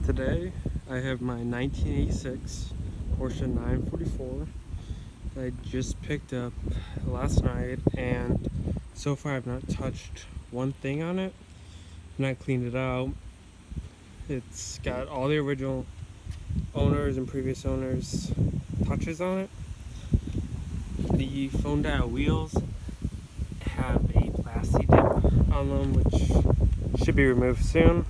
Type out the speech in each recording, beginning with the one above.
Today I have my 1986 Porsche 944 that I just picked up last night, and so far I've not touched one thing on it. I've not cleaned it out. It's got all the original owners and previous owners' touches on it. The phone dial wheels have a plastic dip on them, which should be removed soon.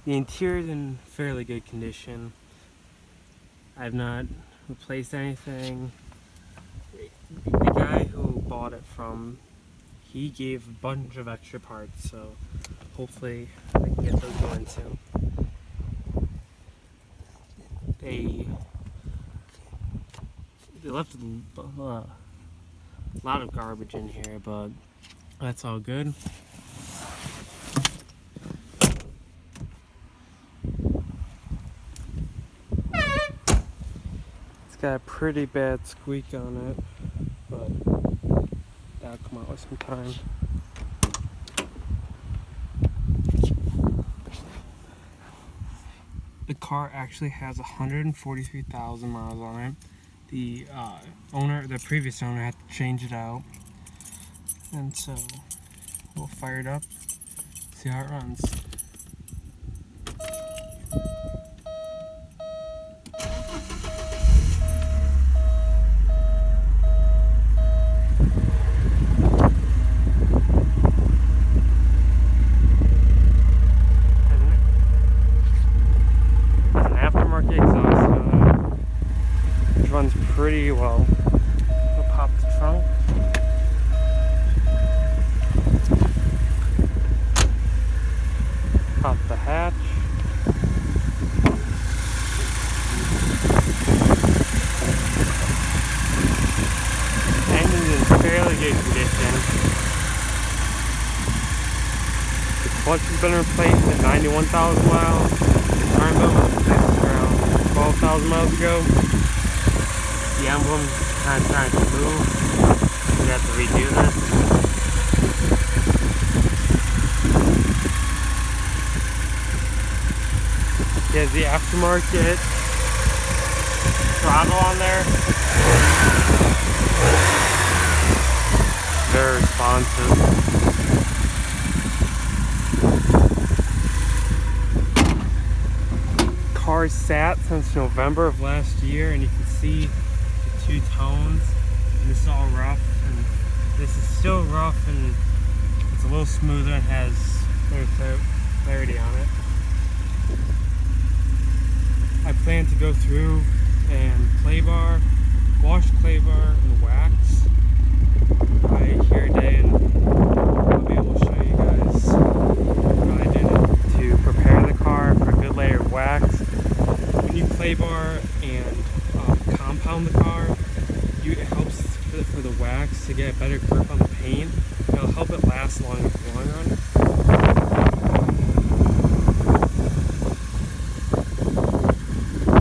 The interior is in fairly good condition. I've not replaced anything. The guy who bought it from, he gave a bunch of extra parts, so hopefully I can get those going soon. They left a lot of garbage in here, but that's all good. It's got a pretty bad squeak on it, but that'll come out with some time. The car actually has 143,000 miles on it. The previous owner had to change it out, and so we'll fire it up, see how it runs. Runs pretty well. We'll pop the trunk. Pop the hatch. Engine's in fairly good condition. The clutch has been replaced at 91,000 miles. The turn belt was replaced around 12,000 miles ago. The emblem's kind of trying to move. We have to redo this. He has the aftermarket throttle on there. Very responsive. Car's sat since November of last year, and you can see two tones, and this is all rough, and this is still rough, and it's a little smoother and has better clarity on it. I plan to go through and wash clay bar and wax by here today, and I'll be able to show you guys what I did to prepare the car for a good layer of wax. When you clay bar and compound the car, it helps for the wax to get a better grip on the paint. It'll help it last longer in the long run.